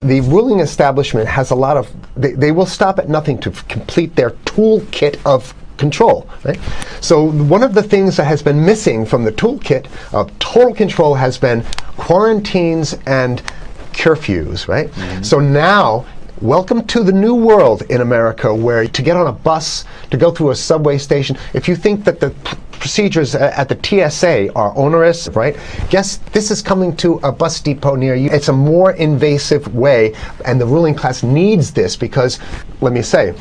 The ruling establishment has a lot of, they will stop at nothing to complete their toolkit of control, right? So one of the things that has been missing from the toolkit of total control has been quarantines and curfews, right? Mm-hmm. So now, welcome to the new world in America, where to get on a bus, to go through a subway station, if you think that the procedures at the TSA are onerous, right? Guess this is coming to a bus depot near you. It's a more invasive way, and the ruling class needs this because, let me say,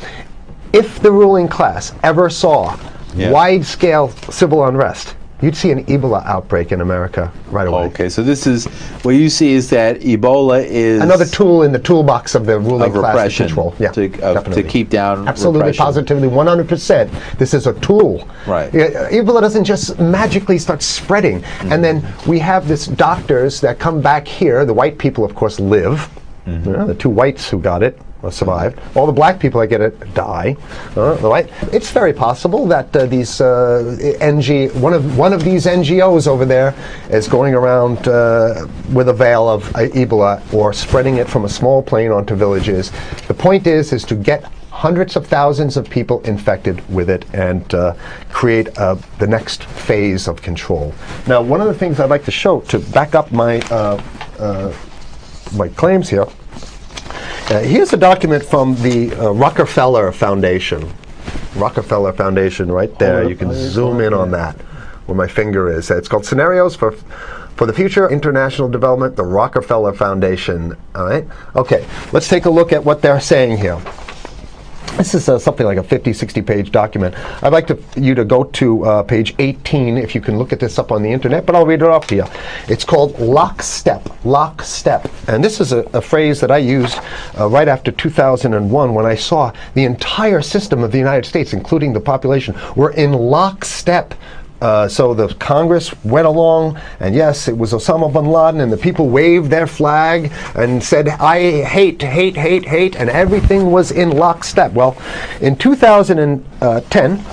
if the ruling class ever saw wide-scale civil unrest, you'd see an Ebola outbreak in America right away. Okay, so this is, what you see is that Ebola is another tool in the toolbox of the ruling class to control. Yeah, to keep down absolutely, repression. positively, 100%. This is a tool. Right. Ebola doesn't just magically start spreading. Mm-hmm. And then we have this doctors that come back here. The white people, of course, live. Mm-hmm. The two whites who got it survived. All the black people that get it die. Right? It's very possible that these one of these NGOs over there is going around with a veil of Ebola or spreading it from a small plane onto villages. The point is to get hundreds of thousands of people infected with it and create the next phase of control. Now, one of the things I'd like to show to back up my my claims here. Here's a document from the Rockefeller Foundation. Rockefeller Foundation, right there. You can zoom in on that, where my finger is. It's called Scenarios for the Future International Development, the Rockefeller Foundation. All right? Okay, let's take a look at what they're saying here. This is something like a 50, 60-page document. I'd like you to go to page 18, if you can look at this up on the internet, but I'll read it off to you. It's called lockstep, lockstep. And this is a phrase that I used right after 2001 when I saw the entire system of the United States, including the population, were in lockstep. So the Congress went along, and yes, it was Osama bin Laden, and the people waved their flag and said, I hate, hate, hate, hate, and everything was in lockstep. Well, in 2010,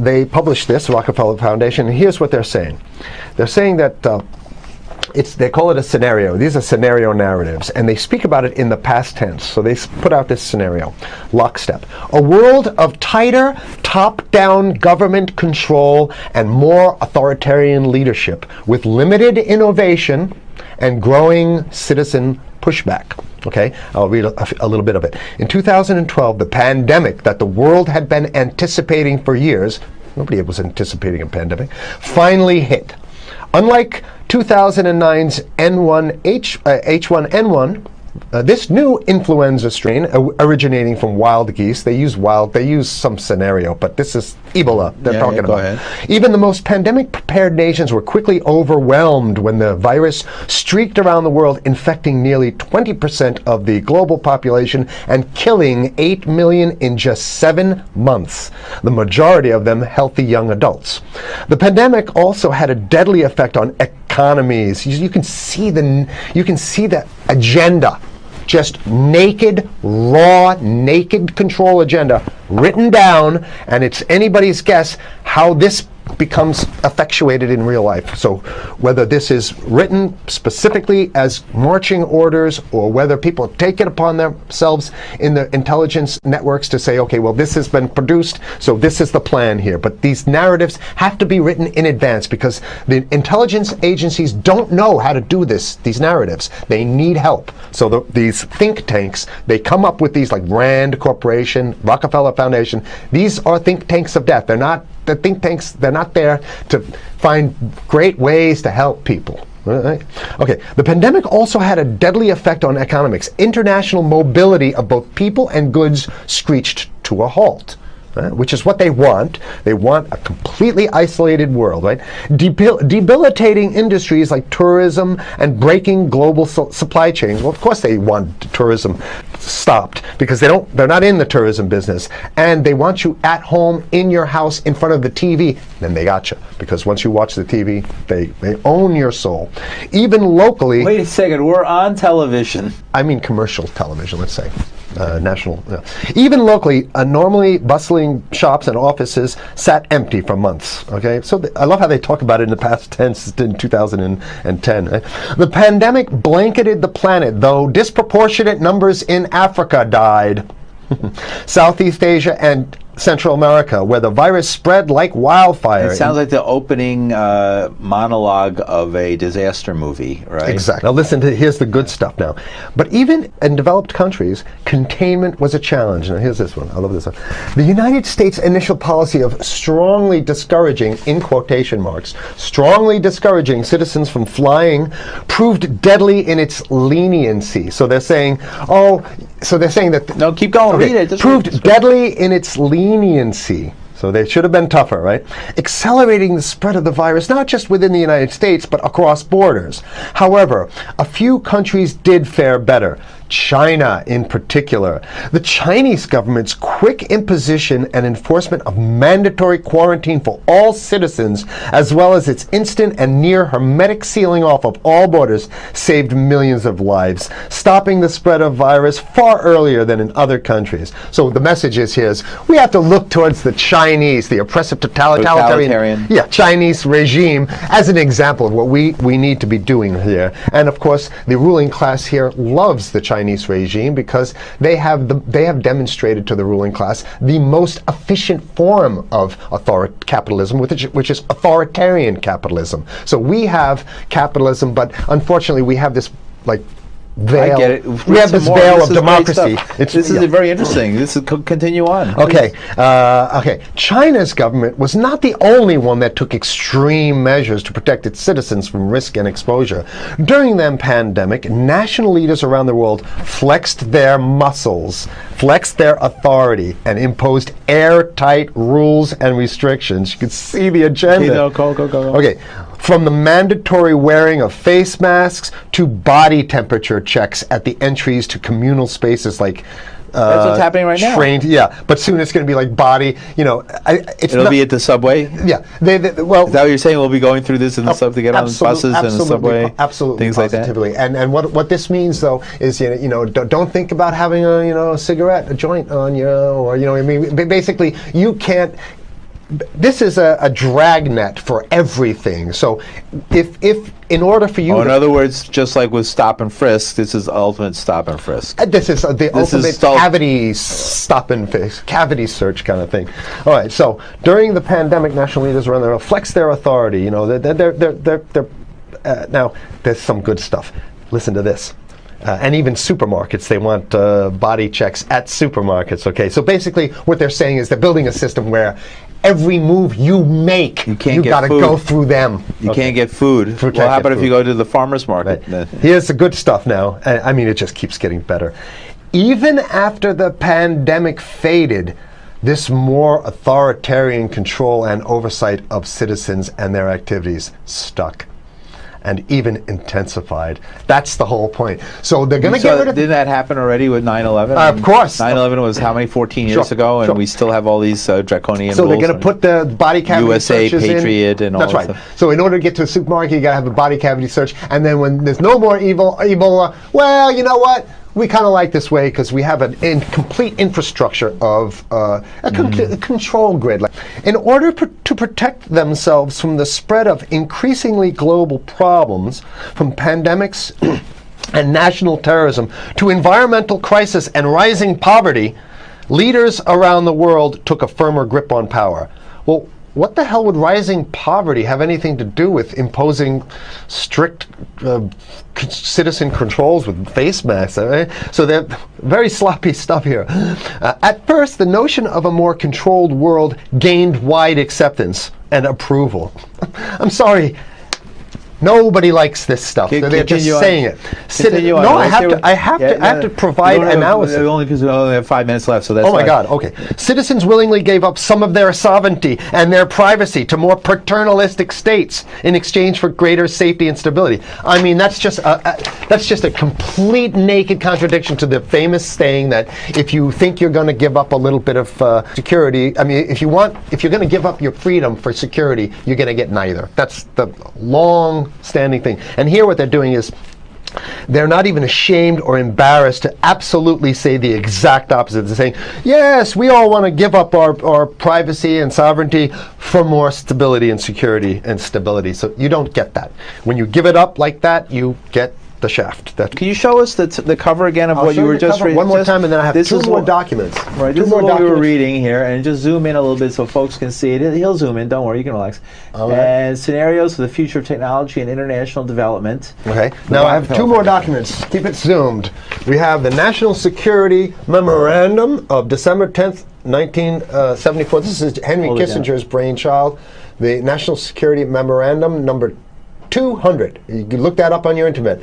they published this, Rockefeller Foundation, and here's what they're saying. They're saying that they call it a scenario. These are scenario narratives, and they speak about it in the past tense. So they put out this scenario, lockstep. A world of tighter, top-down government control and more authoritarian leadership with limited innovation and growing citizen pushback. Okay, I'll read a little bit of it. In 2012, the pandemic that the world had been anticipating for years, nobody was anticipating a pandemic, finally hit. Unlike 2009's H1N1, this new influenza strain originating from wild geese, they use some scenario, but this is Ebola they're talking about. Ahead. Even the most pandemic-prepared nations were quickly overwhelmed when the virus streaked around the world, infecting nearly 20% of the global population and killing 8 million in just 7 months, the majority of them healthy young adults. The pandemic also had a deadly effect on economies. You can see the agenda, just naked, raw, naked control agenda written down, and it's anybody's guess how this becomes effectuated in real life. So whether this is written specifically as marching orders or whether people take it upon themselves in the intelligence networks to say, okay, well, this has been produced, so this is the plan here. But these narratives have to be written in advance because the intelligence agencies don't know how to do these narratives. They need help. So these think tanks, they come up with these like Rand Corporation, Rockefeller Foundation. These are think tanks of death. They're not the think tanks, they're not there to find great ways to help people. Right? Okay, the pandemic also had a deadly effect on economics. International mobility of both people and goods screeched to a halt. Which is what they want. They want a completely isolated world, right? Debilitating industries like tourism and breaking global supply chains. Well, of course they want tourism stopped because they're not in the tourism business. And they want you at home in your house in front of the TV. Then they got you. Because once you watch the TV, they own your soul. Even locally. Wait a second, we're on television. I mean commercial television, let's say. national. Even locally, normally bustling shops and offices sat empty for months. Okay, so I love how they talk about it in the past tense in 2010. Right? The pandemic blanketed the planet, though disproportionate numbers in Africa died. Southeast Asia and Central America, where the virus spread like wildfire. It sounds like the opening monologue of a disaster movie, right? Exactly. Now listen to, here's the good stuff now. But even in developed countries, containment was a challenge. Now here's this one. I love this one. The United States' initial policy of strongly discouraging, in quotation marks, strongly discouraging citizens from flying proved deadly in its leniency. So they're saying, that... No, keep going. Okay, read it. Proved deadly in its leniency. So they should have been tougher, right? Accelerating the spread of the virus, not just within the United States, but across borders. However, a few countries did fare better. China in particular. The Chinese government's quick imposition and enforcement of mandatory quarantine for all citizens, as well as its instant and near hermetic sealing off of all borders, saved millions of lives, stopping the spread of virus far earlier than in other countries. So the message is here is we have to look towards the Chinese, the oppressive totalitarian Chinese regime as an example of what we need to be doing here. And of course, the ruling class here loves the Chinese regime because they have demonstrated to the ruling class the most efficient form of capitalism, which is authoritarian capitalism. So we have capitalism, but unfortunately we have this veil. I get it. We have this veil of democracy. This is very interesting. This is continue on. Okay. China's government was not the only one that took extreme measures to protect its citizens from risk and exposure. During the pandemic, national leaders around the world flexed their muscles, flexed their authority, and imposed airtight rules and restrictions. You can see the agenda. Okay, go. Okay. From the mandatory wearing of face masks to body temperature checks at the entries to communal spaces like that's what's happening right now. Yeah, but soon it's going to be like body. It'll be at the subway. Yeah, is that what you're saying? We'll be going through this in the sub to get on buses and the subway, absolutely, things positively. like that. And what this means though is don't think about having a cigarette, a joint on you, or basically you can't. This is a dragnet for everything. So if in order for you in other words, just like with stop and frisk, this is ultimate stop and frisk. This is the ultimate cavity stop and frisk, cavity search kind of thing. All right, so during the pandemic, national leaders around the world flex their authority. Now there's some good stuff. Listen to this. And even supermarkets, they want body checks at supermarkets. Okay, so basically what they're saying is they're building a system where every move you make, you got to go through them. You can't get food. Well, how about if you go to the farmer's market? Right. Here's the good stuff now. It just keeps getting better. Even after the pandemic faded, this more authoritarian control and oversight of citizens and their activities stuck. And even intensified. That's the whole point. So they're going to get rid of... Did that happen already with 9/11? Of course. 9/11 was how many, 14 years ago? And we still have all these draconian rules. So they're going to put the body cavity USA, searches Patriot, and all that stuff. That's right. So in order to get to a supermarket, you got to have a body cavity search. And then when there's no more Ebola, well, you know what? We kind of like this way because we have an complete infrastructure of a control grid. In order to protect themselves from the spread of increasingly global problems, from pandemics and national terrorism to environmental crisis and rising poverty, leaders around the world took a firmer grip on power. Well, what the hell would rising poverty have anything to do with imposing strict citizen controls with face masks? So they're very sloppy stuff here. At first, the notion of a more controlled world gained wide acceptance and approval. I'm sorry. Nobody likes this stuff. They're just saying it. No, I have to provide analysis. Only because we only have 5 minutes left, so that's Oh my God, okay. Citizens willingly gave up some of their sovereignty and their privacy to more paternalistic states in exchange for greater safety and stability. I mean, that's just a complete naked contradiction to the famous saying that if you think you're going to give up a little bit of security, if you're going to give up your freedom for security, you're going to get neither. That's the long-standing thing. And here what they're doing is They're not even ashamed or embarrassed to absolutely say the exact opposite. They're saying, yes, we all want to give up our privacy and sovereignty for more stability and security and stability. So you don't get that. When you give it up like that, you get the shaft. Can you show us the cover again of what you were just reading? One more time, and then I have two more documents. Right, this is what we were reading here, and just zoom in a little bit so folks can see it. He'll zoom in, don't worry, you can relax. And scenarios for the future of technology and international development. Okay, now I have two more documents. Keep it zoomed. We have the National Security Memorandum of December 10th, 1974. This is Henry Kissinger's brainchild. The National Security Memorandum number 200. You can look that up on your internet.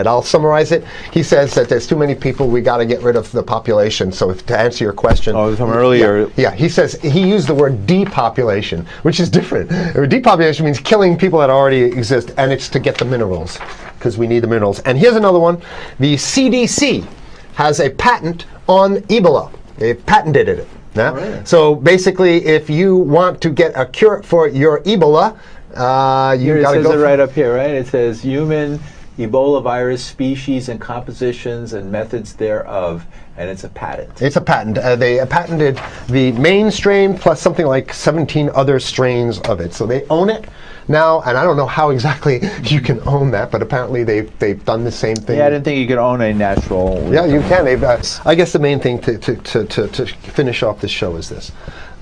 I'll summarize it. He says that there's too many people, we got to get rid of the population. So to answer your question. Oh, from earlier. Yeah, he says, he used the word depopulation, which is different. Depopulation means killing people that already exist, and it's to get the minerals, because we need the minerals. And here's another one. The CDC has a patent on Ebola. They've patented it. Yeah? Right. So basically, if you want to get a cure for your Ebola, you got to go. It right up here, right? It says human Ebola virus species and compositions and methods thereof, and it's a patent. It's a patent. They patented the main strain plus something like 17 other strains of it. So they own it now, and I don't know how exactly you can own that, but apparently they've done the same thing. Yeah, I didn't think you could own a natural. Yeah, you can. They've, I guess the main thing to finish off this show is this: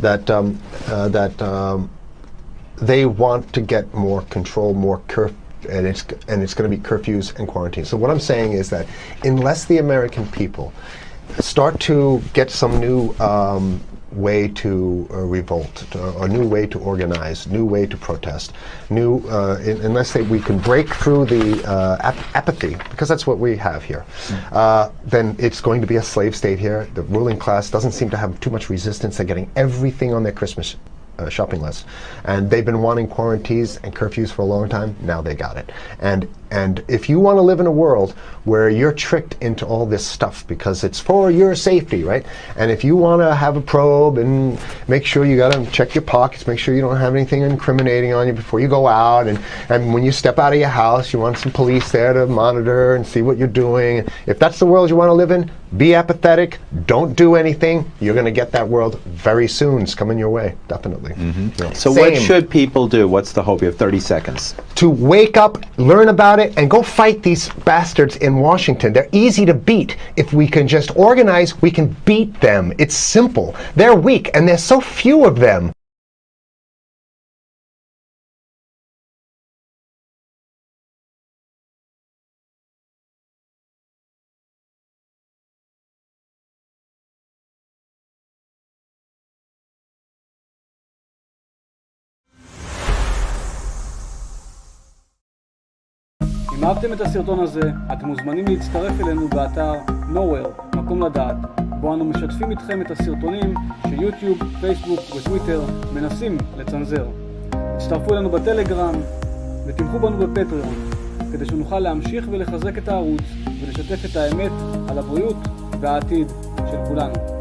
that they want to get more control, more and it's going to be curfews and quarantines. So what I'm saying is that unless the American people start to get some new way to revolt, a new way to organize, new way to protest, unless we can break through the apathy, because that's what we have here, then it's going to be a slave state here. The ruling class doesn't seem to have too much resistance. They're getting everything on their Christmas shopping list, and they've been wanting quarantines and curfews for a long time. Now they got it. And if you want to live in a world where you're tricked into all this stuff because it's for your safety, right? And if you want to have a probe and make sure you got to check your pockets, make sure you don't have anything incriminating on you before you go out, and when you step out of your house, you want some police there to monitor and see what you're doing. If that's the world you want to live in, be apathetic, don't do anything. You're going to get that world very soon. It's coming your way, definitely. Mm-hmm. Yeah. So what should people do? What's the hope? You have 30 seconds. To wake up, learn about it, and go fight these bastards in Washington. They're easy to beat. If we can just organize, we can beat them. It's simple. They're weak, and there's so few of them. אם אהבתם את הסרטון הזה, אתם מוזמנים להצטרף אלינו באתר נאור, מקום לדעת, בו אנו משתפים איתכם את הסרטונים שיוטיוב, פייסבוק וטוויטר מנסים לצנזר. הצטרפו אלינו בטלגרם ותמכו בנו בפטריון, כדי שנוכל להמשיך ולחזק את הערוץ ולשתף את האמת על הבריאות והעתיד של כולנו.